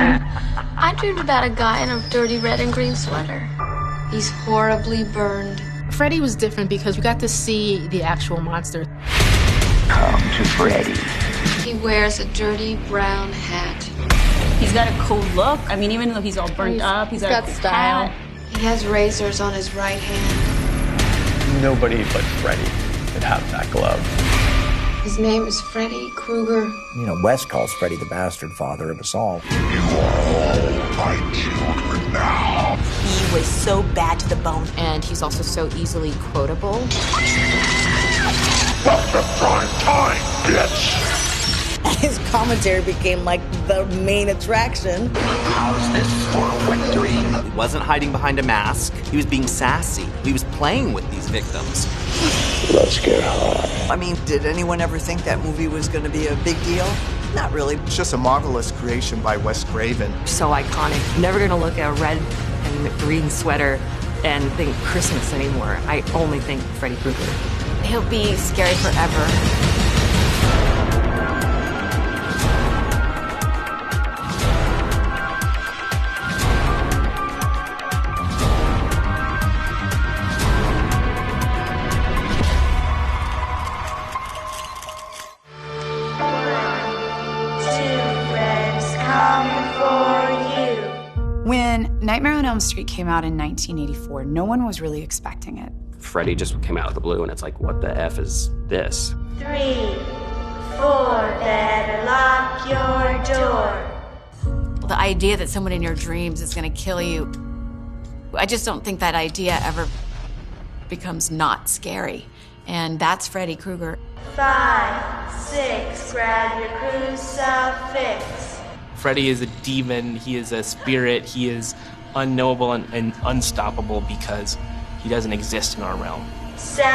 I dreamed about a guy in a dirty red and green sweater. He's horribly burned. Freddy was different because you got to see the actual monster. Come to Freddy. He wears a dirty brown hat. He's got a cool look. I mean, even though he's all burnt up, he's got style. He has razors on his right hand. Nobody but Freddy could have that glove. His name is Freddy Krueger. You know, Wes calls Freddy the bastard father of us all. You are all my children now. He was so bad to the bone. And he's also so easily quotable. Welcome to prime time, bitch. His commentary became like the main attraction. How's this for a wet dream? He wasn't hiding behind a mask. He was being sassy. He was playing with these victims. Let's get high. I mean, did anyone ever think that movie was going to be a big deal? Not really. It's just a marvelous creation by Wes Craven. So iconic. Never going to look at a red and green sweater and think Christmas anymore. I only think Freddy Krueger. He'll be scary forever. When Nightmare on Elm Street came out in 1984, no one was really expecting it. Freddy just came out of the blue, and it's like, what the F is this? 3, 4, better lock your door. The idea that someone in your dreams is going to kill you, I just don't think that idea ever becomes not scary. And that's Freddy Krueger. 5, 6, grab your crucifix. Freddy is a demon, he is a spirit, he is unknowable and unstoppable because he doesn't exist in our realm. 7,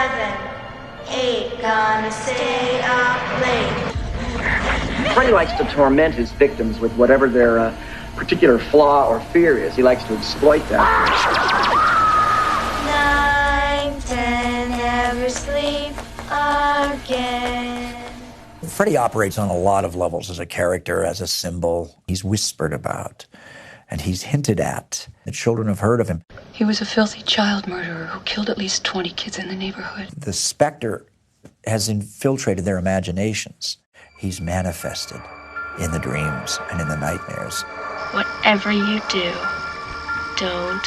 8, gonna stay up late. Freddy likes to torment his victims with whatever their particular flaw or fear is. He likes to exploit that. 9, 10, never sleep again. Freddy operates on a lot of levels as a character, as a symbol. He's whispered about, and he's hinted at. The children have heard of him. He was a filthy child murderer who killed at least 20 kids in the neighborhood. The specter has infiltrated their imaginations. He's manifested in the dreams and in the nightmares. Whatever you do, don't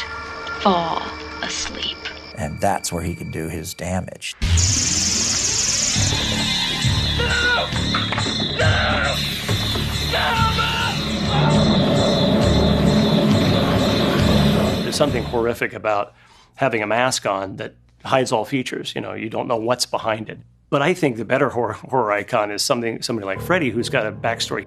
fall asleep. And that's where he can do his damage. There's something horrific about having a mask on that hides all features. You know, you don't know what's behind it. But I think the better horror icon is somebody like Freddy, who's got a backstory.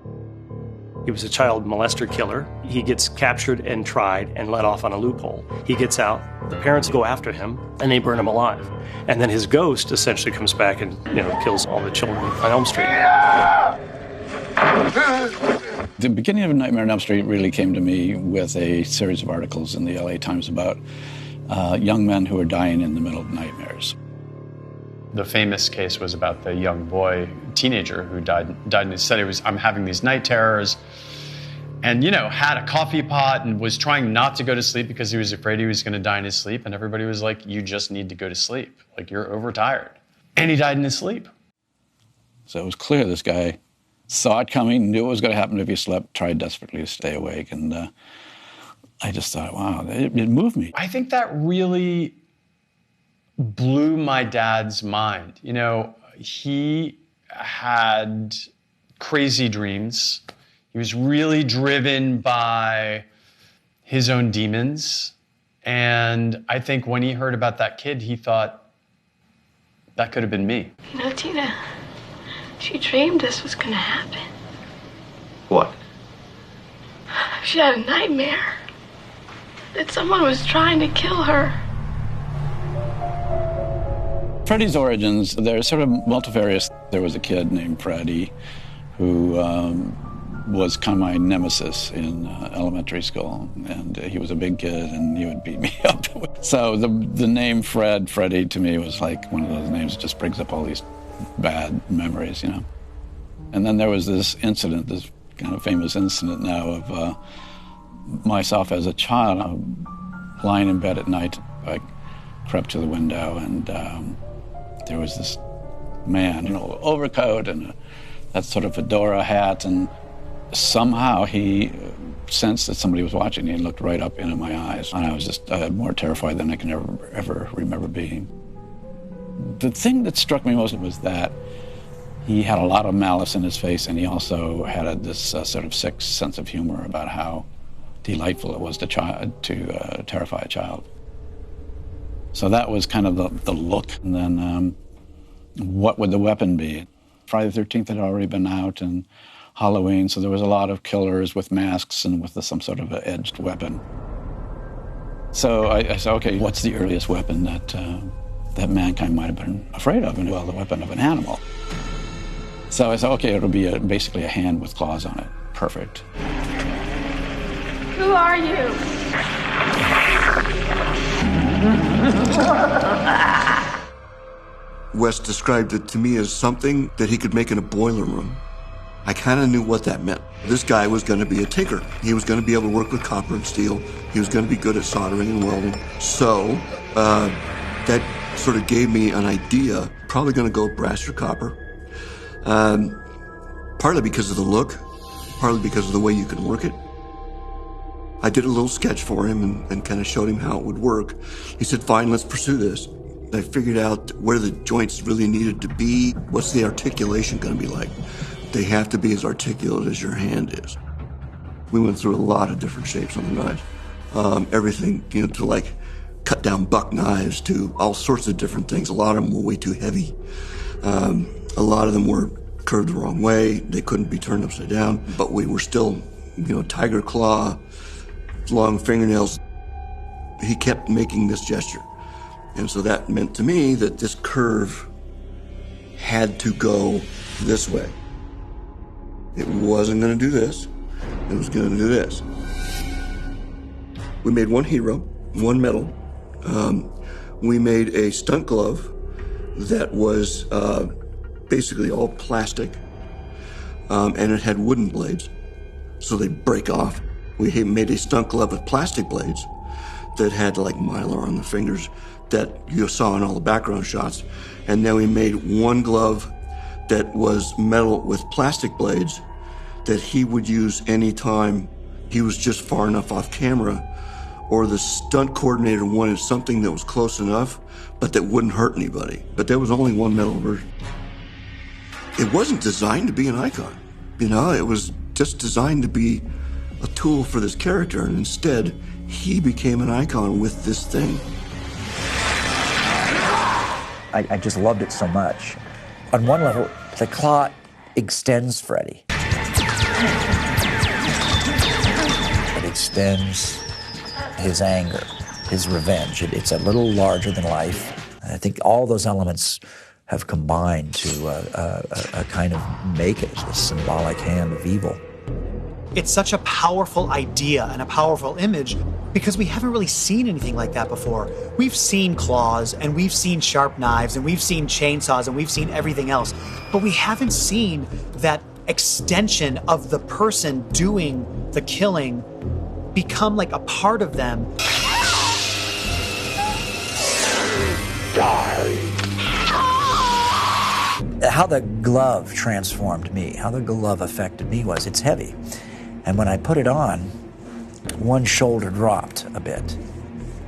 He was a child molester killer. He gets captured and tried and let off on a loophole. He gets out, the parents go after him, and they burn him alive. And then his ghost essentially comes back and, kills all the children on Elm Street. The beginning of Nightmare on Elm Street really came to me with a series of articles in the LA Times about young men who are dying in the middle of nightmares. The famous case was about the young boy, teenager, who died and he said I'm having these night terrors, and had a coffee pot and was trying not to go to sleep because he was afraid he was going to die in his sleep, and everybody was like, you just need to go to sleep, like you're overtired. And he died in his sleep. So it was clear this guy saw it coming, knew what was going to happen if he slept, tried desperately to stay awake, and I just thought, wow, it moved me. I think that really blew my dad's mind. He had crazy dreams. He was really driven by his own demons. And I think when he heard about that kid, he thought, that could have been me. Tina, she dreamed this was gonna happen. What? She had a nightmare that someone was trying to kill her. Freddy's origins, they're sort of multifarious. There was a kid named Freddy who was kind of my nemesis in elementary school, and he was a big kid and he would beat me up. So the name Freddy to me was like one of those names that just brings up all these bad memories, And then there was this incident, this kind of famous incident now of myself as a child. I'm lying in bed at night. I crept to the window, and there was this man, overcoat and that sort of fedora hat, and somehow he sensed that somebody was watching. He looked right up into my eyes, and I was just more terrified than I can ever remember being. The thing that struck me most was that he had a lot of malice in his face, and he also had this sort of sick sense of humor about how delightful it was to terrify a child. So that was kind of the look. And then what would the weapon be? Friday the 13th had already been out, and Halloween, so there was a lot of killers with masks and with some sort of an edged weapon. So I said, okay, what's the earliest weapon that mankind might have been afraid of? And well, the weapon of an animal. So I said, okay, it'll be basically a hand with claws on it. Perfect. Who are you? Wes described it to me as something that he could make in a boiler room. I kind of knew what that meant. This guy was going to be a tinker. He was going to be able to work with copper and steel. He was going to be good at soldering and welding. So that sort of gave me an idea. Probably going to go brass or copper. Partly because of the look, partly because of the way you can work it. I did a little sketch for him and kind of showed him how it would work. He said, fine, let's pursue this. I figured out where the joints really needed to be. What's the articulation going to be like? They have to be as articulate as your hand is. We went through a lot of different shapes on the knives. Everything, to like cut down buck knives to all sorts of different things. A lot of them were way too heavy. A lot of them were curved the wrong way. They couldn't be turned upside down, but we were still, tiger claw, long fingernails. He kept making this gesture. And so that meant to me that this curve had to go this way. It wasn't going to do this. It was going to do this. We made one hero, one medal. We made a stunt glove that was basically all plastic, and it had wooden blades, so they break off. We made a stunt glove with plastic blades that had like mylar on the fingers that you saw in all the background shots. And then we made one glove that was metal with plastic blades that he would use anytime he was just far enough off camera, or the stunt coordinator wanted something that was close enough, but that wouldn't hurt anybody. But there was only one metal version. It wasn't designed to be an icon. It was just designed to be a tool for this character, and instead, he became an icon with this thing. I just loved it so much. On one level, the claw extends Freddy. It extends his anger, his revenge. It's a little larger than life. I think all those elements have combined to kind of make it a symbolic hand of evil. It's such a powerful idea and a powerful image because we haven't really seen anything like that before. We've seen claws, and we've seen sharp knives, and we've seen chainsaws, and we've seen everything else. But we haven't seen that extension of the person doing the killing become like a part of them. How the glove transformed me, how the glove affected me was it's heavy. And when I put it on, one shoulder dropped a bit,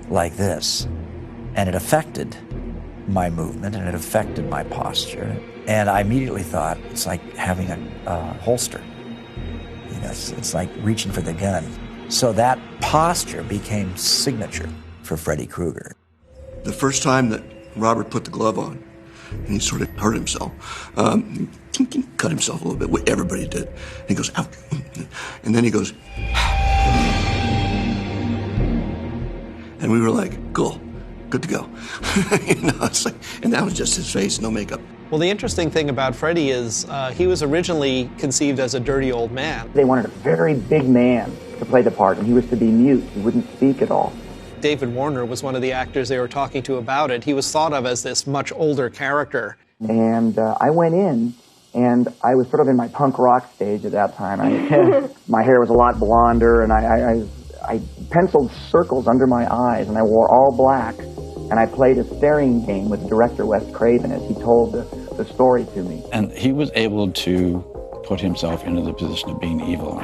like this. And it affected my movement, and it affected my posture. And I immediately thought, it's like having a holster. It's like reaching for the gun. So that posture became signature for Freddy Krueger. The first time that Robert put the glove on, and he sort of hurt himself, cut himself a little bit, what everybody did. And he goes, ow. And then he goes, and we were like, cool, good to go. It's like, and that was just his face, no makeup. Well, the interesting thing about Freddy is he was originally conceived as a dirty old man. They wanted a very big man to play the part, and he was to be mute. He wouldn't speak at all. David Warner was one of the actors they were talking to about it. He was thought of as this much older character. And I went in And I was sort of in my punk rock stage at that time. My hair was a lot blonder, and I penciled circles under my eyes, and I wore all black. And I played a staring game with director Wes Craven as he told the story to me. And he was able to put himself into the position of being evil.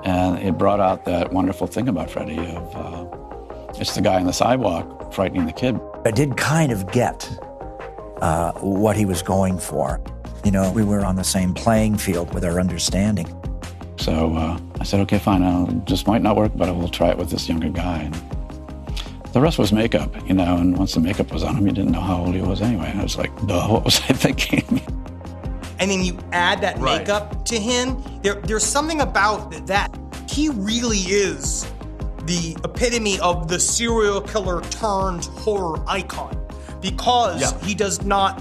And it brought out that wonderful thing about Freddy of it's the guy on the sidewalk frightening the kid. I did kind of get what he was going for. You know, we were on the same playing field with our understanding. So I said, okay, fine, just might not work, but I will try it with this younger guy. And the rest was makeup, you know, and once the makeup was on him, you didn't know how old he was anyway. And I was like, duh, what was I thinking? And then you add that makeup to him. There's something about that. He really is the epitome of the serial killer turned horror icon because he does not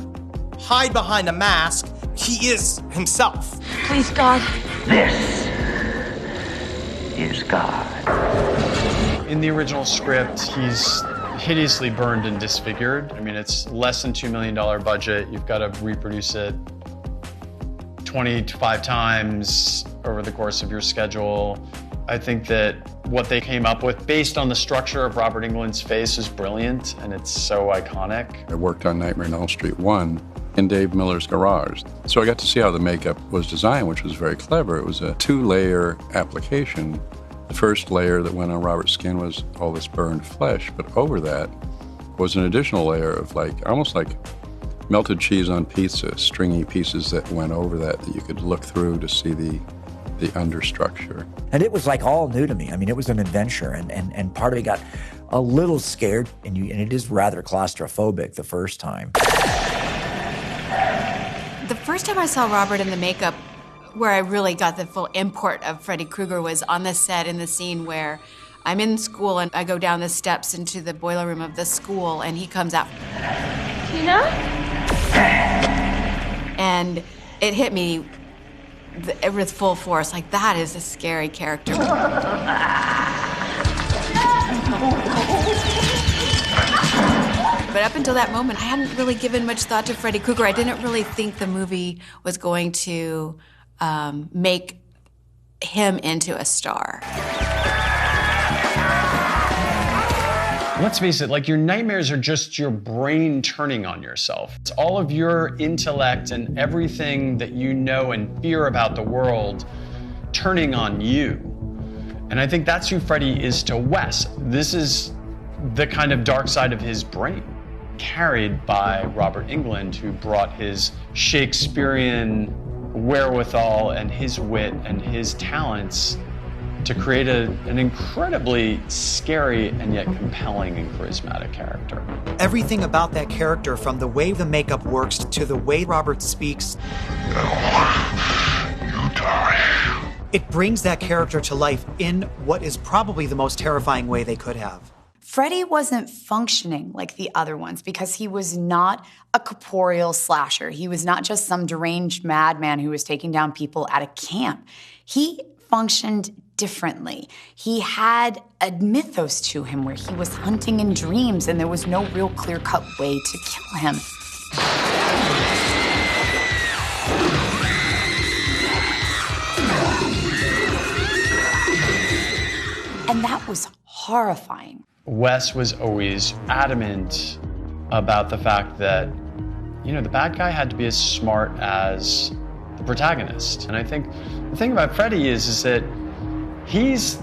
hide behind a mask. He is himself. Please, God. This is God. In the original script, he's hideously burned and disfigured. I mean, it's less than $2 million budget. You've got to reproduce it 25 times over the course of your schedule. I think that what they came up with, based on the structure of Robert Englund's face, is brilliant, and it's so iconic. I worked on Nightmare on Elm Street 1 in Dave Miller's garage. So I got to see how the makeup was designed, which was very clever. It was a 2-layer application. The first layer that went on Robert's skin was all this burned flesh, but over that was an additional layer of almost like melted cheese on pizza, stringy pieces that went over that you could look through to see the understructure. And it was like all new to me. I mean, it was an adventure, and part of me got a little scared, and it is rather claustrophobic the first time. The first time I saw Robert in the makeup, where I really got the full import of Freddy Krueger, was on the set in the scene where I'm in school and I go down the steps into the boiler room of the school and he comes out. Tina? And it hit me with full force, like that is a scary character. But up until that moment, I hadn't really given much thought to Freddy Krueger. I didn't really think the movie was going to make him into a star. Let's face it, your nightmares are just your brain turning on yourself. It's all of your intellect and everything that you know and fear about the world turning on you. And I think that's who Freddy is to Wes. This is the kind of dark side of his brain, carried by Robert Englund, who brought his Shakespearean wherewithal and his wit and his talents to create an incredibly scary and yet compelling and charismatic character. Everything about that character, from the way the makeup works to the way Robert speaks, it brings that character to life in what is probably the most terrifying way they could have. Freddy wasn't functioning like the other ones because he was not a corporeal slasher. He was not just some deranged madman who was taking down people at a camp. He functioned differently. He had a mythos to him where he was hunting in dreams and there was no real clear-cut way to kill him. And that was horrifying. Wes was always adamant about the fact that, the bad guy had to be as smart as the protagonist. And I think the thing about Freddy is that he's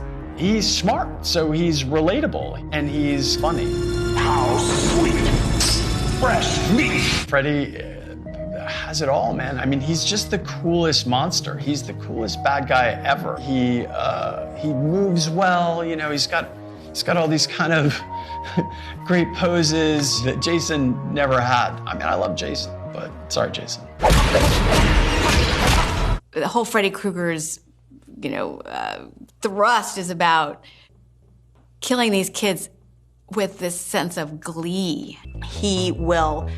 smart, so he's relatable and he's funny. How sweet, fresh meat. Freddy has it all, man. I mean, he's just the coolest monster. He's the coolest bad guy ever. He moves well, he's got all these kind of great poses that Jason never had. I mean, I love Jason, but sorry, Jason. The whole Freddy Krueger's, thrust is about killing these kids with this sense of glee. He will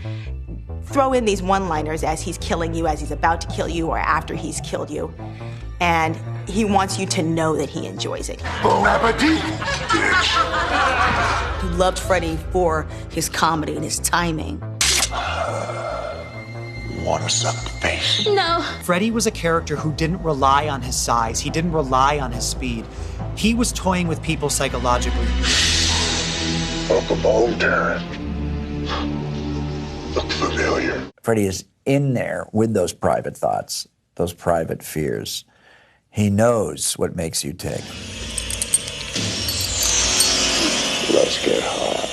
throw in these one-liners as he's killing you, as he's about to kill you, or after he's killed you. And he wants you to know that he enjoys it. Bon appetit, He loved Freddy for his comedy and his timing. want to suck the face? No. Freddy was a character who didn't rely on his size. He didn't rely on his speed. He was toying with people psychologically. Welcome home, Darren. Look familiar. Freddy is in there with those private thoughts, those private fears. He knows what makes you tick. Let's get high.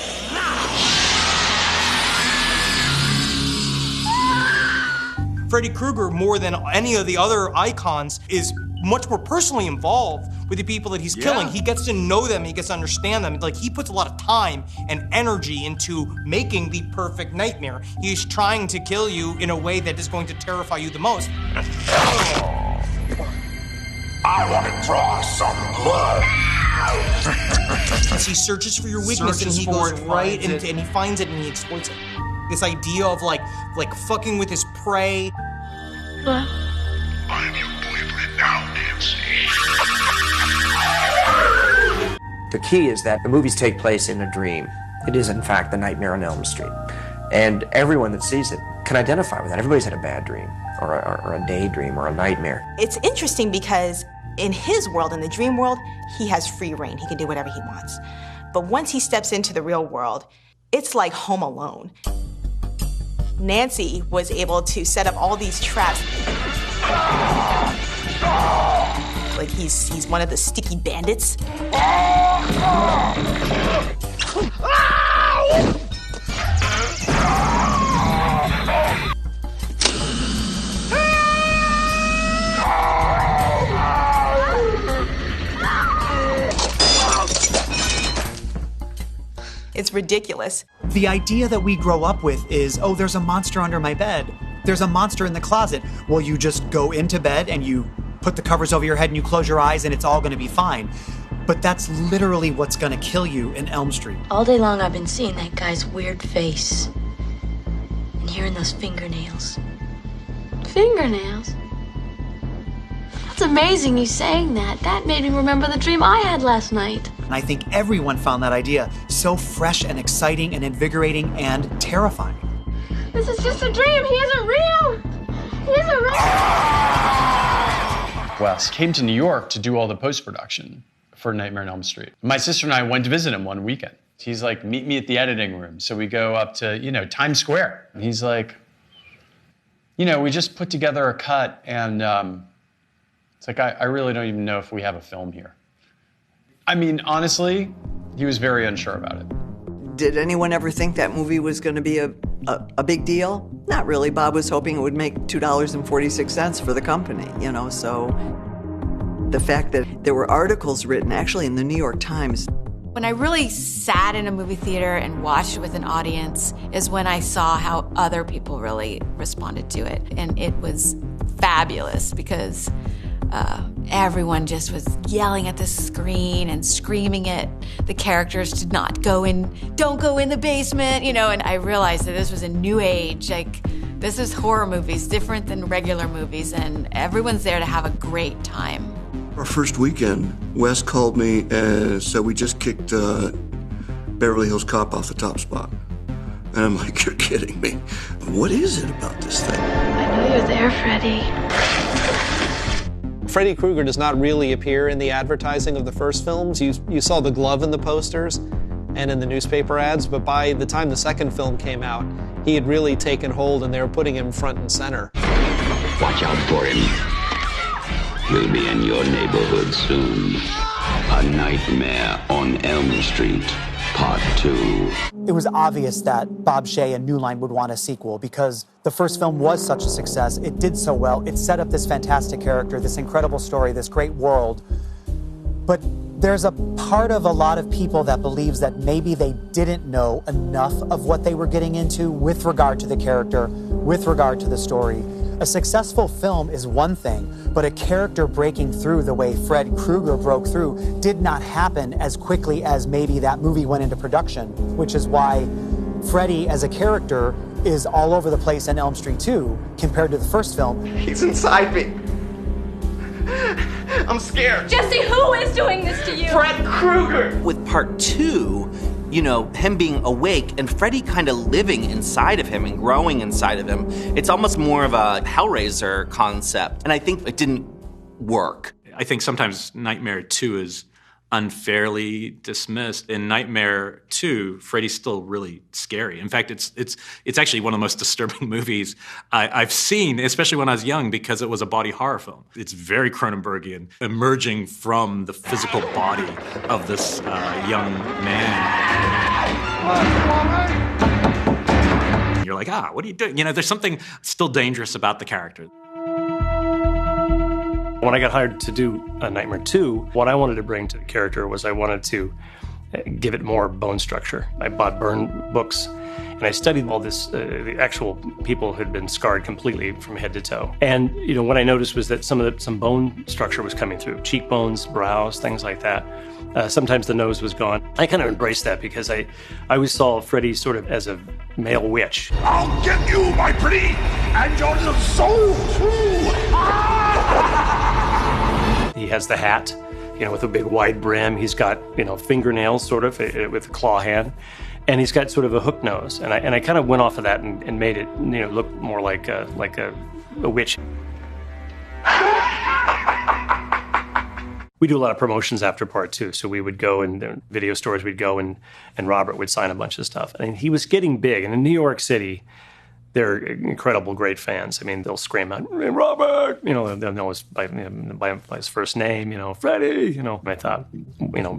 Freddy Krueger, more than any of the other icons, is much more personally involved with the people that he's killing. He gets to know them, he gets to understand them. Like, he puts a lot of time and energy into making the perfect nightmare. He's trying to kill you in a way that is going to terrify you the most. I want to draw some blood. As he searches for your weakness and he goes right and he finds it and he exploits it. This idea of like fucking with his prey. I'm your boyfriend now, Nancy. The key is that the movies take place in a dream. It is, in fact, the Nightmare on Elm Street. And everyone that sees it can identify with that. Everybody's had a bad dream, or a daydream, or a nightmare. It's interesting because in his world, in the dream world, he has free reign. He can do whatever he wants. But once he steps into the real world, it's like Home Alone. Nancy was able to set up all these traps. Like he's one of the sticky bandits. It's ridiculous. The idea that we grow up with is, oh, there's a monster under my bed. There's a monster in the closet. Well, you just go into bed and you put the covers over your head and you close your eyes and it's all going to be fine. But that's literally what's going to kill you in Elm Street. All day long I've been seeing that guy's weird face. And hearing those fingernails. Fingernails? That's amazing you saying that. That made me remember the dream I had last night. And I think everyone found that idea so fresh and exciting and invigorating and terrifying. This is just a dream. He isn't real. He isn't real. Wes came to New York to do all the post-production for Nightmare on Elm Street. My sister and I went to visit him one weekend. He's like, meet me at the editing room. So we go up to, Times Square. And he's like, we just put together a cut and it's like, I really don't even know if we have a film here. I mean, honestly, he was very unsure about it. Did anyone ever think that movie was going to be a big deal? Not really. Bob was hoping it would make $2.46 for the company, so the fact that there were articles written, actually in the New York Times. When I really sat in a movie theater and watched it with an audience is when I saw how other people really responded to it. And it was fabulous because everyone just was yelling at the screen and screaming it. The characters did not don't go in the basement, and I realized that this was a new age. Like, this is horror movies, different than regular movies, and everyone's there to have a great time. Our first weekend, Wes called me and said we just kicked Beverly Hills Cop off the top spot. And I'm like, you're kidding me. What is it about this thing? I know you're there, Freddy. Freddy Krueger does not really appear in the advertising of the first films. You saw the glove in the posters and in the newspaper ads, but by the time the second film came out, he had really taken hold and they were putting him front and center. Watch out for him. He'll be in your neighborhood soon. A Nightmare on Elm Street, Part 2. It was obvious that Bob Shaye and New Line would want a sequel because the first film was such a success. It did so well. It set up this fantastic character, this incredible story, this great world. But there's a part of a lot of people that believes that maybe they didn't know enough of what they were getting into with regard to the character, with regard to the story. A successful film is one thing, but a character breaking through the way Fred Krueger broke through did not happen as quickly as maybe that movie went into production, which is why Freddy as a character is all over the place in Elm Street 2 compared to the first film. He's inside me. I'm scared. Jesse, who is doing this to you? Fred Krueger. With Part 2, you know, him being awake and Freddy kind of living inside of him and growing inside of him. It's almost more of a Hellraiser concept, and I think it didn't work. I think sometimes Nightmare 2 is unfairly dismissed. In Nightmare 2, Freddy's still really scary. In fact, it's actually one of the most disturbing movies I've seen, especially when I was young, because it was a body horror film. It's very Cronenbergian, emerging from the physical body of this young man. You're like, what are you doing? You know, there's something still dangerous about the character. When I got hired to do Nightmare 2, what I wanted to bring to the character was I wanted to give it more bone structure. I bought burn books, and I studied all this, the actual people who had been scarred completely from head to toe. And, you know, what I noticed was that some bone structure was coming through, cheekbones, brows, things like that. Sometimes the nose was gone. I kind of embraced that because I always saw Freddy sort of as a male witch. I'll get you, my pretty, and your little soul, too! He has the hat, you know, with a big wide brim. He's got, you know, fingernails sort of with a claw hand. And he's got sort of a hook nose. And I kind of went off of that and made it, you know, look more like a witch. We do a lot of promotions after part 2. So we would go in video stores, we'd go and Robert would sign a bunch of stuff. And he was getting big. And in New York City, they're incredible, great fans. I mean, they'll scream out, "Hey, Robert!" You know, they'll know us by his first name, you know, Freddy, you know. And I thought, you know,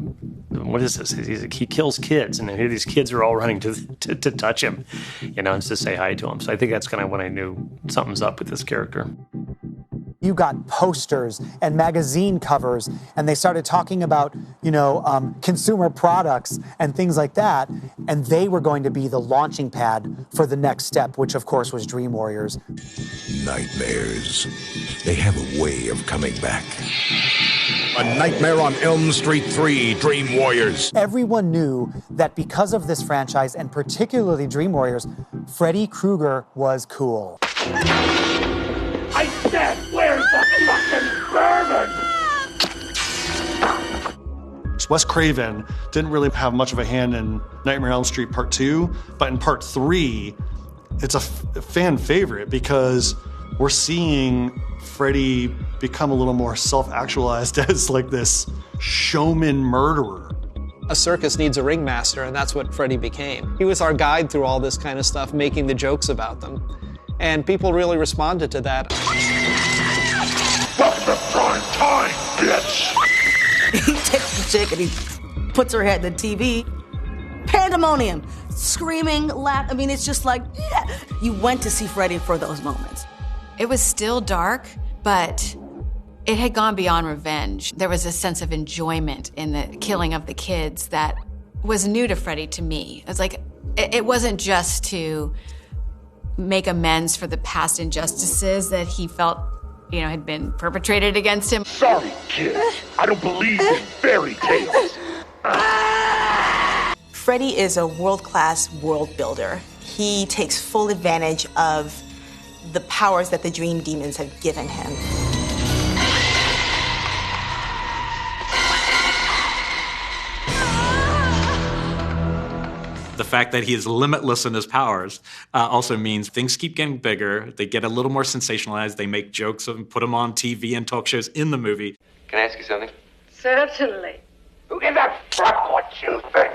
what is this? He kills kids, and these kids are all running to touch him, you know, and to say hi to him. So I think that's kind of when I knew something's up with this character. You got posters and magazine covers, and they started talking about, you know, consumer products and things like that. And they were going to be the launching pad for the next step, which of course was Dream Warriors. Nightmares. They have a way of coming back. A Nightmare on Elm Street 3, Dream Warriors. Everyone knew that because of this franchise, and particularly Dream Warriors, Freddy Krueger was cool. I said, where's the fucking bourbon? Wes Craven didn't really have much of a hand in Nightmare on Elm Street Part 2, but in Part 3, it's a fan favorite because we're seeing Freddy become a little more self-actualized as like this showman murderer. A circus needs a ringmaster, and that's what Freddy became. He was our guide through all this kind of stuff, making the jokes about them. And people really responded to that. Welcome to prime time, bitch! He takes the chick and he puts her head in the TV. Pandemonium, screaming, laughing. I mean, it's just like, yeah. You went to see Freddy for those moments. It was still dark, but it had gone beyond revenge. There was a sense of enjoyment in the killing of the kids that was new to Freddy to me. It was like, it wasn't just to make amends for the past injustices that he felt, you know, had been perpetrated against him. Sorry, kid. I don't believe in fairy tales. Freddy is a world-class world builder. He takes full advantage of the powers that the Dream Demons have given him. The fact that he is limitless in his powers also means things keep getting bigger. They get a little more sensationalized. They make jokes and put them on TV and talk shows in the movie. Can I ask you something? Certainly. Who gives a fuck what you think?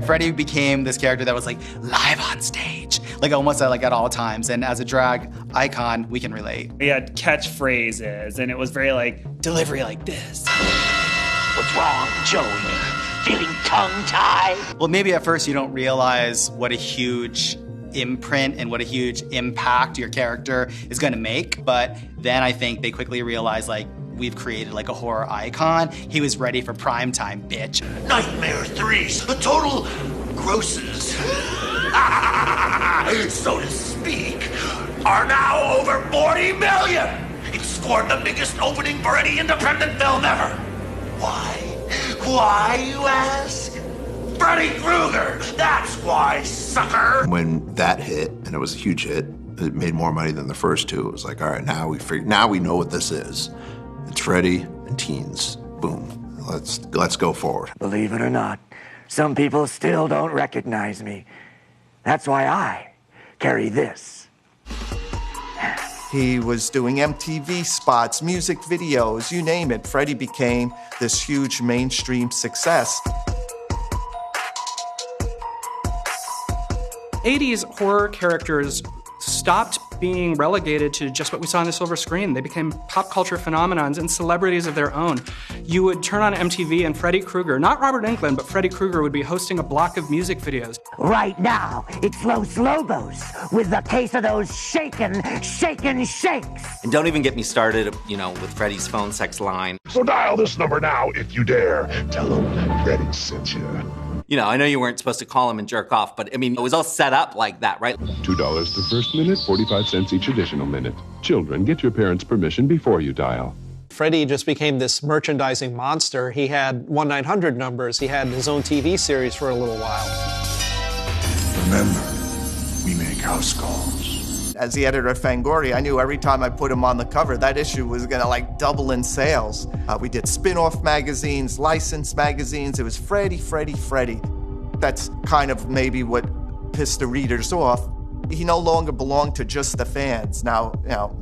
Freddy became this character that was like live on stage, like almost at all times. And as a drag icon, we can relate. We had catchphrases, and it was very like delivery like this. What's wrong, Joey? Feeling tongue-tied? Well, maybe at first you don't realize what a huge imprint and what a huge impact your character is going to make. But then I think they quickly realize, like, we've created like a horror icon. He was ready for prime time, bitch. Nightmare 3's the total grosses, so to speak, are now over 40 million. It scored the biggest opening for any independent film ever. Why? Why, you ask? Freddy Krueger! That's why, sucker! When that hit, and it was a huge hit, it made more money than the first two. It was like, all right, now we know what this is. It's Freddy and teens. Boom. let's go forward. Believe it or not, some people still don't recognize me. That's why I carry this. He was doing MTV spots, music videos, you name it. Freddy became this huge mainstream success. 80s horror characters stopped being relegated to just what we saw on the silver screen. They became pop culture phenomenons and celebrities of their own. You would turn on MTV and Freddy Krueger, not Robert Englund, but Freddy Krueger would be hosting a block of music videos. Right now, it's Los Lobos with a case of those shakin' shakes. And don't even get me started, with Freddy's phone sex line. So dial this number now if you dare. Tell him Freddy sent you. I know you weren't supposed to call him and jerk off, but it was all set up like that, right? $2 the first minute, 45 cents each additional minute. Children, get your parents' permission before you dial. Freddy just became this merchandising monster. He had 1-900 numbers. He had his own TV series for a little while. Remember, we make house calls. As the editor of Fangoria, I knew every time I put him on the cover, that issue was gonna double in sales. We did spin-off magazines, licensed magazines. It was Freddy. That's kind of maybe what pissed the readers off. He no longer belonged to just the fans. Now,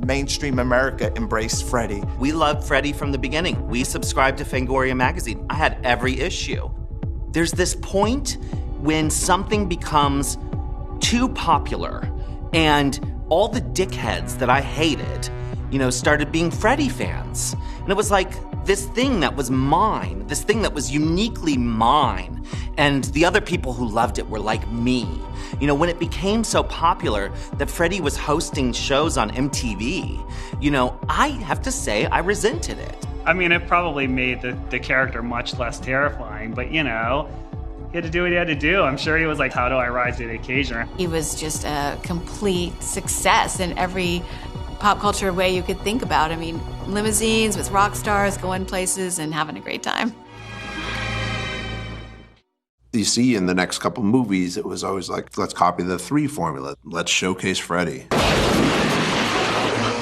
mainstream America embraced Freddy. We loved Freddy from the beginning. We subscribed to Fangoria magazine. I had every issue. There's this point when something becomes too popular and all the dickheads that I hated, started being Freddy fans. And it was like this thing that was mine, this thing that was uniquely mine. And the other people who loved it were like me. When it became so popular that Freddy was hosting shows on MTV, I have to say I resented it. I mean, it probably made the character much less terrifying, but he had to do what he had to do. I'm sure he was like, how do I rise to the occasion? He was just a complete success in every pop culture way you could think about. I mean, limousines with rock stars, going places and having a great time. You see in the next couple movies, it was always like, let's copy the 3 formula. Let's showcase Freddy.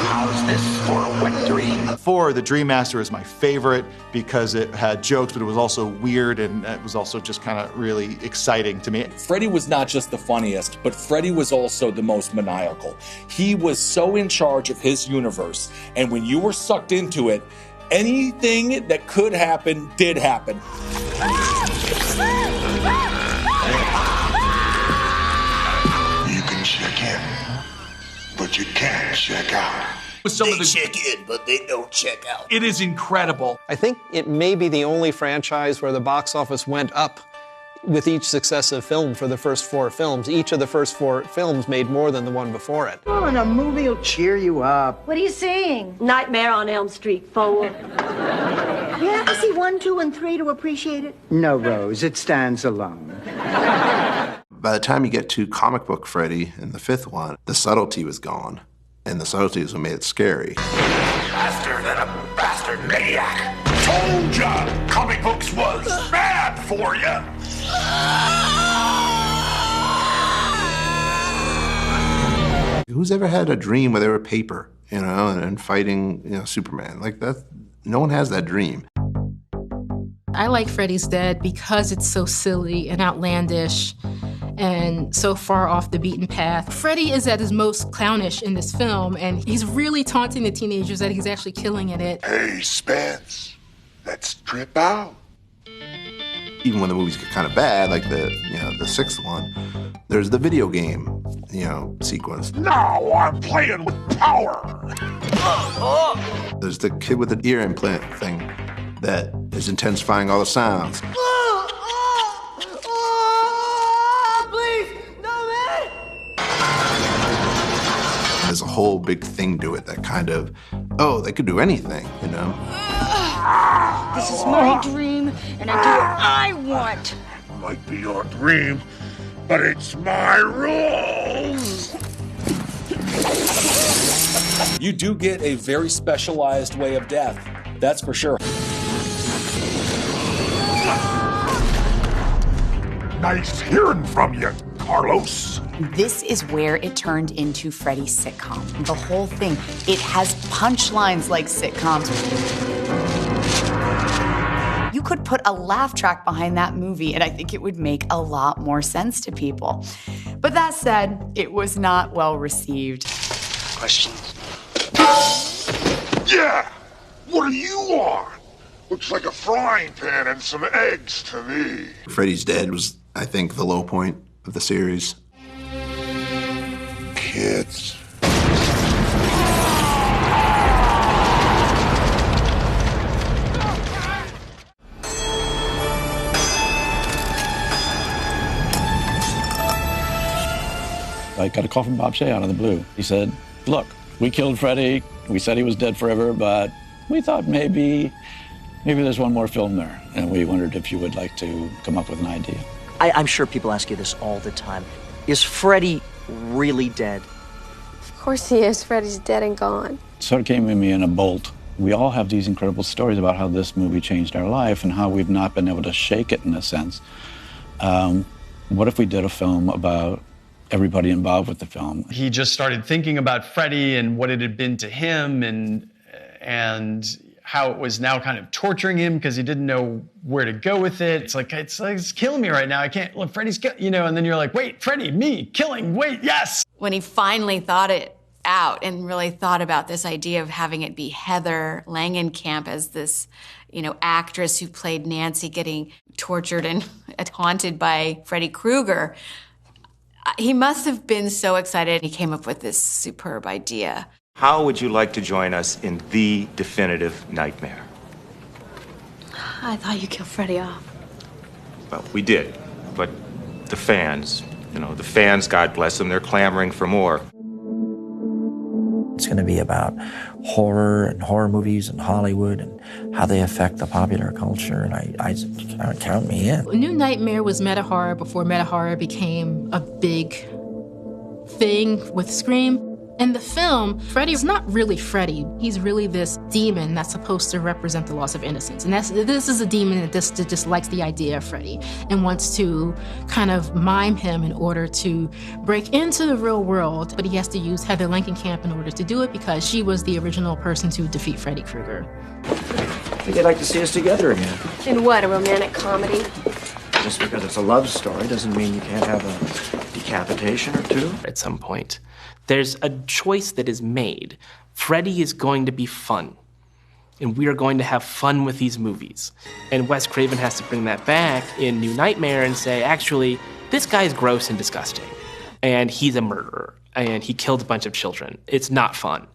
How's this for a wet dream? 4, The Dream Master is my favorite because it had jokes, but it was also weird and it was also just kind of really exciting to me. Freddy was not just the funniest, but Freddy was also the most maniacal. He was so in charge of his universe, and when you were sucked into it, anything that could happen did happen. You can check in, but you can't check out. They check in, but they don't check out. It is incredible. I think it may be the only franchise where the box office went up with each successive film for the first 4 films. Each of the first 4 films made more than the one before it. Oh, and a movie will cheer you up. What are you saying? Nightmare on Elm Street 4. You have to see 1, 2, and 3 to appreciate it? No, Rose, it stands alone. By the time you get to comic book Freddy in the 5th one, the subtlety was gone. And the subtlety is what made it scary. Faster than a bastard maniac. Told ya, comic books was bad for ya. Who's ever had a dream where they were paper, and fighting, Superman? Like that, no one has that dream. I like Freddy's Dead because it's so silly and outlandish and so far off the beaten path. Freddy is at his most clownish in this film, and he's really taunting the teenagers that he's actually killing in it. Hey, Spence, let's trip out. Even when the movies get kind of bad, like the 6th one, there's the video game, sequence. Now I'm playing with power. There's the kid with the ear implant thing that is intensifying all the sounds. There's a whole big thing to it that kind of, they could do anything, This is my dream, and I do what I want. Might be your dream, but it's my rules. You do get a very specialized way of death, that's for sure. Nice hearing from you, Carlos. This is where it turned into Freddy's sitcom. The whole thing, it has punchlines like sitcoms. You could put a laugh track behind that movie, and I think it would make a lot more sense to people. But that said, it was not well received. Questions? Yeah! What are you on? Looks like a frying pan and some eggs to me. Freddy's Dead was, I think, the low point of the series. Kids. I got a call from Bob Shea out of the blue. He said, look, we killed Freddy. We said he was dead forever, but we thought maybe there's one more film there. And we wondered if you would like to come up with an idea. I'm sure people ask you this all the time. Is Freddy really dead? Of course he is. Freddy's dead and gone. It sort of came to me in a bolt. We all have these incredible stories about how this movie changed our life and how we've not been able to shake it in a sense. What if we did a film about everybody involved with the film? He just started thinking about Freddy and what it had been to him and how it was now kind of torturing him because he didn't know where to go with it. It's like it's killing me right now. I can't, look, Freddy's, and then you're like, wait, Freddy, me, killing, wait, yes. When he finally thought it out and really thought about this idea of having it be Heather Langenkamp as this, actress who played Nancy getting tortured and haunted by Freddy Krueger, he must have been so excited. He came up with this superb idea. How would you like to join us in the definitive nightmare? I thought you killed Freddy off. Well, we did, but the fans, God bless them, they're clamoring for more. It's going to be about horror and horror movies and Hollywood and how they affect the popular culture, and I count me in. New Nightmare was meta horror before meta horror became a big thing with Scream. In the film, Freddy's not really Freddy. He's really this demon that's supposed to represent the loss of innocence. And this is a demon that just likes the idea of Freddy and wants to kind of mime him in order to break into the real world. But he has to use Heather Langenkamp in order to do it because she was the original person to defeat Freddy Krueger. I think they'd like to see us together again. In what, a romantic comedy? Just because it's a love story doesn't mean you can't have a decapitation or two. At some point, there's a choice that is made. Freddy is going to be fun, and we are going to have fun with these movies. And Wes Craven has to bring that back in New Nightmare and say, actually, this guy is gross and disgusting, and he's a murderer, and he killed a bunch of children. It's not fun.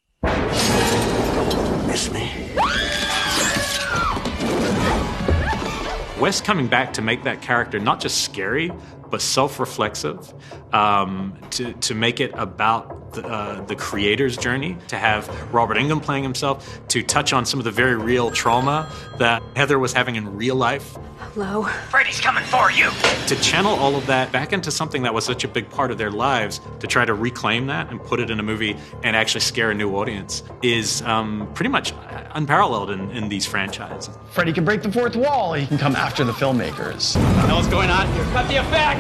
Miss me. Wes coming back to make that character not just scary, but self-reflexive, to make it about the creator's journey, to have Robert Englund playing himself, to touch on some of the very real trauma that Heather was having in real life. Hello? Freddy's coming for you! To channel all of that back into something that was such a big part of their lives, to try to reclaim that and put it in a movie and actually scare a new audience is pretty much unparalleled in these franchises. Freddy can break the fourth wall. He can come after the filmmakers. What the hell is going on here? Cut the effect!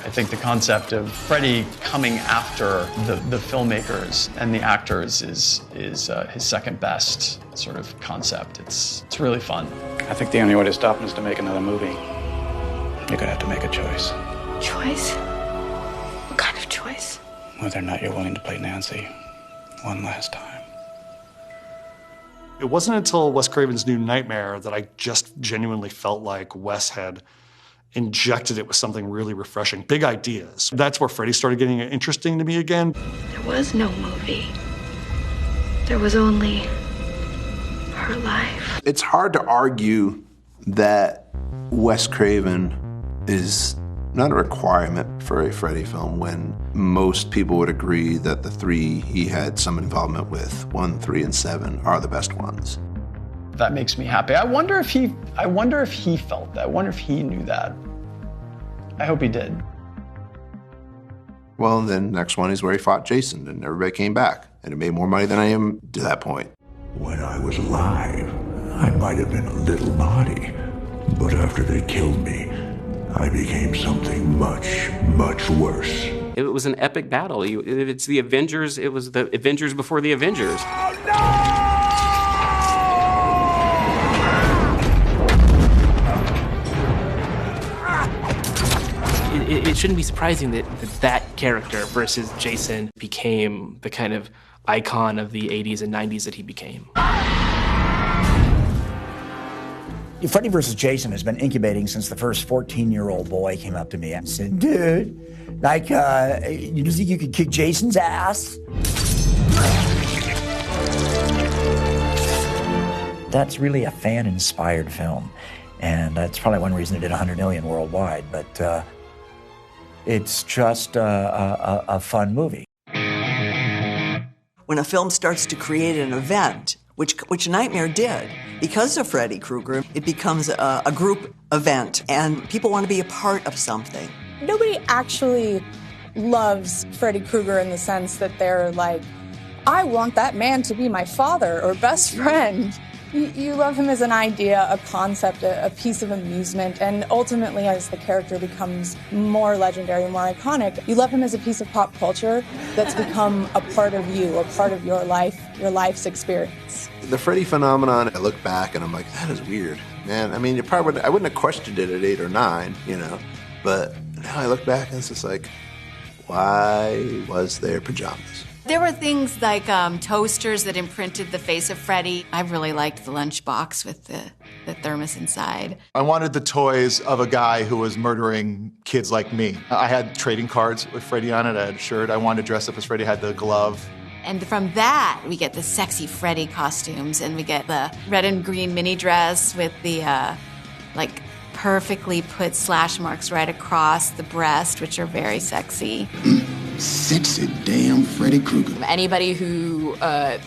I think the concept of Freddy coming after the filmmakers and the actors is his second best sort of concept. It's really fun. I think the only way to stop him is to make another movie. You're gonna have to make a choice. Choice? What kind of choice? Whether or not you're willing to play Nancy one last time. It wasn't until Wes Craven's New Nightmare that I just genuinely felt like Wes had injected it with something really refreshing. Big ideas. That's where Freddy started getting interesting to me again. There was no movie. There was only her life. It's hard to argue that Wes Craven is not a requirement for a Freddy film when most people would agree that the three he had some involvement with, 1, 3, and 7, are the best ones. That makes me happy. I wonder if he felt that. I wonder if he knew that. I hope he did. Well, and then next one is where he fought Jason, and everybody came back, and it made more money than I am to that point. When I was alive, I might have been a little body, but after they killed me, I became something much, much worse. It was an epic battle. It's the Avengers. It was the Avengers before the Avengers. Oh, no! it shouldn't be surprising that that character versus Jason became the kind of icon of the 80s and 90s that he became. Freddy vs. Jason has been incubating since the first 14-year-old boy came up to me and said, dude, like, you think you could kick Jason's ass? That's really a fan-inspired film, and that's probably one reason it did 100 million worldwide, but it's just a fun movie. When a film starts to create an event, which Nightmare did, because of Freddy Krueger, it becomes a group event, and people want to be a part of something. Nobody actually loves Freddy Krueger in the sense that they're like, I want that man to be my father or best friend. You love him as an idea, a concept, a piece of amusement, and ultimately as the character becomes more legendary, more iconic, you love him as a piece of pop culture that's become a part of you, a part of your life, your life's experience. The Freddy phenomenon, I look back and I'm like, that is weird, man. I mean, I wouldn't have questioned it at 8 or 9, you know, but now I look back and it's just like, why was there pajamas? There were things like toasters that imprinted the face of Freddy. I really liked the lunchbox with the thermos inside. I wanted the toys of a guy who was murdering kids like me. I had trading cards with Freddy on it. I had a shirt. I wanted to dress up as Freddy. I had the glove. And from that, we get the sexy Freddy costumes, and we get the red and green mini dress with the, like, perfectly put slash marks right across the breast, which are very sexy. Sexy damn Freddy Krueger. Anybody who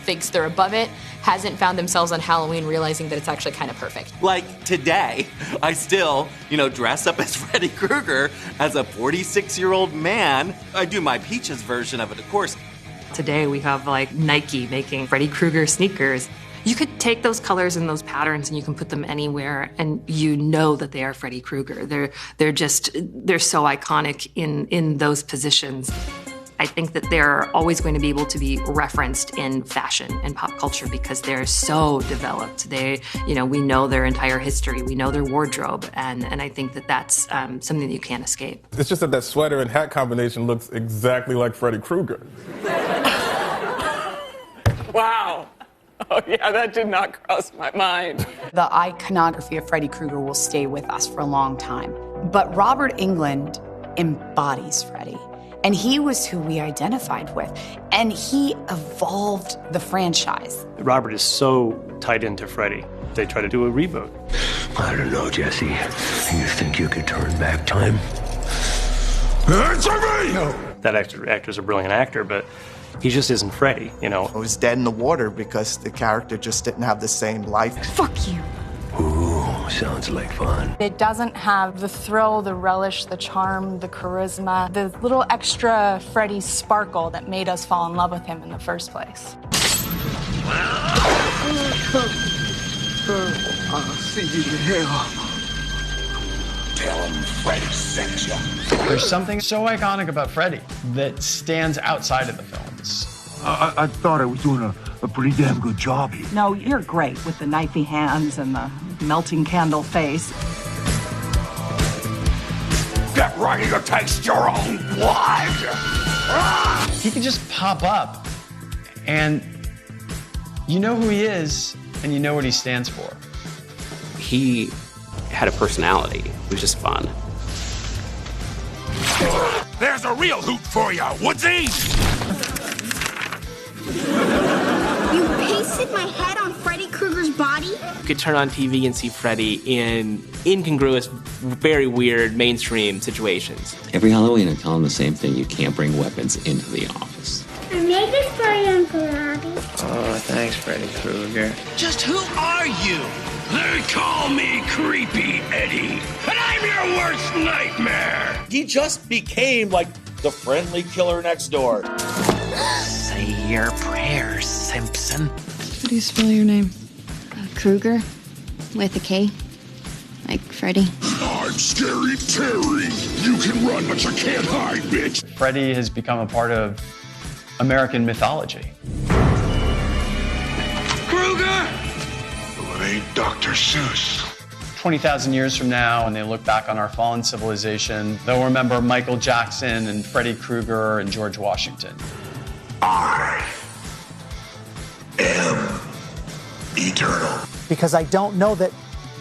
thinks they're above it hasn't found themselves on Halloween realizing that it's actually kind of perfect. Like today, I still, dress up as Freddy Krueger as a 46-year-old man. I do my Peaches version of it, of course. Today we have like Nike making Freddy Krueger sneakers. You could take those colors and those patterns and you can put them anywhere and you know that they are Freddy Krueger. They're so iconic in those positions. I think that they're always going to be able to be referenced in fashion and pop culture because they're so developed. We know their entire history, we know their wardrobe, and I think that that's something that you can't escape. It's just that sweater and hat combination looks exactly like Freddy Krueger. Wow. Oh, yeah, that did not cross my mind. The iconography of Freddy Krueger will stay with us for a long time. But Robert Englund embodies Freddy. And he was who we identified with. And he evolved the franchise. Robert is so tied into Freddy, they try to do a reboot. I don't know, Jesse. You think you could turn back time? Answer me! No. That actor's a brilliant actor, but he just isn't Freddy, It was dead in the water because the character just didn't have the same life. Fuck you. Ooh, sounds like fun. It doesn't have the thrill, the relish, the charm, the charisma, the little extra Freddy sparkle that made us fall in love with him in the first place. I'll see you in hell. Tell him Freddy sent you. There's something so iconic about Freddy that stands outside of the films. I thought I was doing a pretty damn good job here. No, you're great with the knifey hands and the melting candle face. Get ready to taste your own blood. He can just pop up and you know who he is and you know what he stands for. He had a personality. It was just fun. There's a real hoot for you, Woodsy! You pasted my head on Freddy Krueger's body? You could turn on TV and see Freddy in incongruous, very weird, mainstream situations. Every Halloween I tell him the same thing. You can't bring weapons into the office. I made this for you, Uncle Robbie. Oh, thanks, Freddy Krueger. Just who are you? They call me Creepy Eddie, and I'm your worst nightmare. He just became like the friendly killer next door. Say your prayers, Simpson. How do you spell your name? Krueger, with a K, like Freddy. I'm Scary Terry. You can run, but you can't hide, bitch. Freddy has become a part of American mythology. Krueger! Well, it ain't Dr. Seuss. 20,000 years from now, when they look back on our fallen civilization, they'll remember Michael Jackson and Freddy Krueger and George Washington. I am eternal. Because I don't know that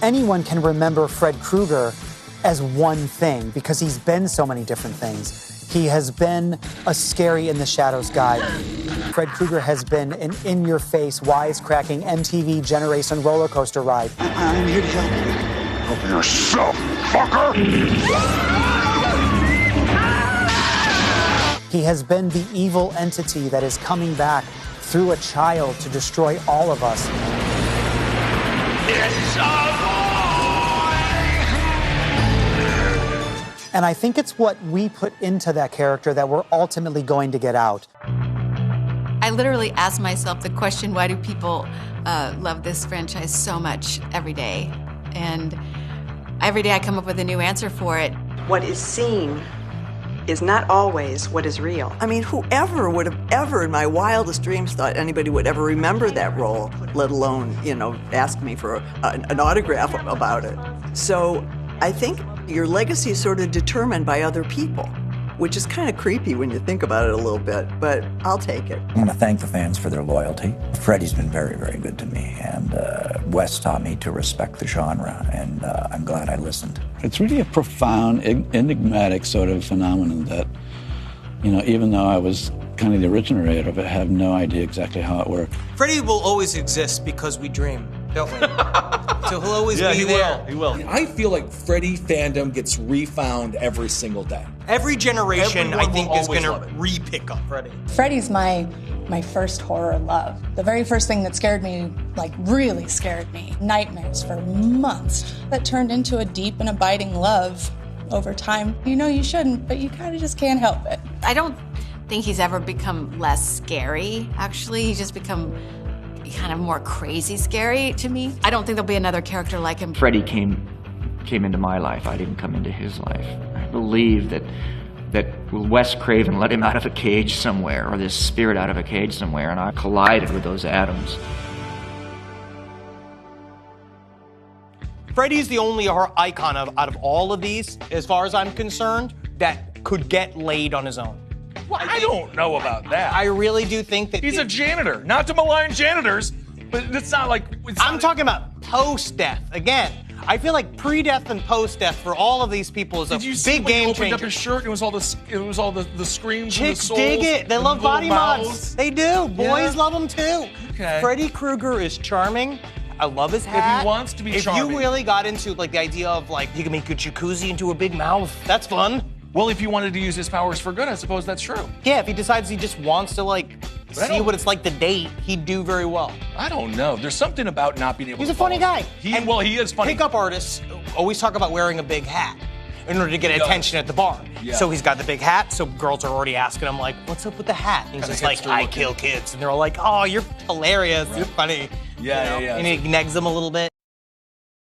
anyone can remember Fred Krueger as one thing, because he's been so many different things. He has been a scary in the shadows guy. Fred Krueger has been an in-your-face, wisecracking MTV generation roller coaster ride. I'm here to help you. Help yourself, fucker! He has been the evil entity that is coming back through a child to destroy all of us. It's a And I think it's what we put into that character that we're ultimately going to get out. I literally ask myself the question, why do people love this franchise so much every day? And every day I come up with a new answer for it. What is seen is not always what is real. I mean, whoever would have ever in my wildest dreams thought anybody would ever remember that role, let alone, ask me for an autograph about it. So I think your legacy is sort of determined by other people, which is kind of creepy when you think about it a little bit, but I'll take it. I want to thank the fans for their loyalty. Freddy's been very, very good to me, and Wes taught me to respect the genre, and I'm glad I listened. It's really a profound, enigmatic sort of phenomenon that, even though I was kind of the originator of it, I have no idea exactly how it worked. Freddy will always exist because we dream, don't we? So he'll always be there. He will. I feel like Freddy fandom gets refound every single day. Every generation, Everyone I think, will is going always to love re-pick up Freddy. Freddy's my first horror love. The very first thing that scared me, really scared me, nightmares for months, that turned into a deep and abiding love over time. You shouldn't, but you kind of just can't help it. I don't think he's ever become less scary, actually. He's just become kind of more crazy scary to me. I don't think there'll be another character like him. Freddy came into my life. I didn't come into his life. I believe that Wes Craven let him out of a cage somewhere, or this spirit out of a cage somewhere, and I collided with those atoms. Freddy's the only icon out of all of these, as far as I'm concerned, that could get laid on his own. Well, I don't know about that. I really do think that he's a janitor. Not to malign janitors, but it's not like... I'm talking about post-death. Again, I feel like pre-death and post-death for all of these people is a big game changer. He opened up his shirt and it was all the screams Chicks and the souls. dig it. They love body mods. They do. Boys love them too. Okay. Freddy Krueger is charming. I love his hat. If he wants to be charming. If you really got into the idea of he can make a jacuzzi into a big mouth, that's fun. Well, if he wanted to use his powers for good, I suppose that's true. Yeah, if he decides he just wants to see what it's like to date, he'd do very well. I don't know. There's something about not being able He's to a funny guy. He is funny. Pickup artists always talk about wearing a big hat in order to get attention at the bar. Yeah. So he's got the big hat, so girls are already asking him what's up with the hat? And he's just like, I kill kids. And they're all like, oh, you're hilarious. You're funny. Yeah. And he negs them a little bit.